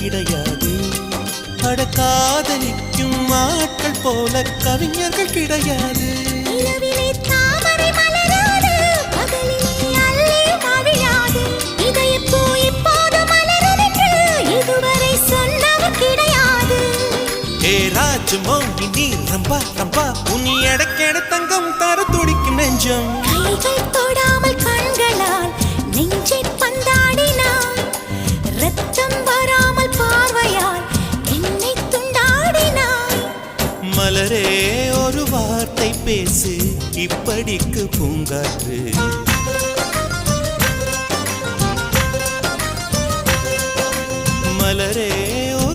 கிடையாது. அட காதலிக்கும் ஆட்கள் போல கவிஞர்கள் கிடையாது. மோகினி ரம்பா ரம்பா உனி எடக்கெட தங்கம் தர துடிக்கும் நெஞ்சம். கைகள் தொடாமல் கண்களால் நெஞ்சை பந்தாடினாய். ரத்தம் வராமல் பார்வையால் என்னை துண்டாடினாய். மலரே ஒரு வார்த்தை பேசு இப்படிக்கு பூங்காற்று. மலரே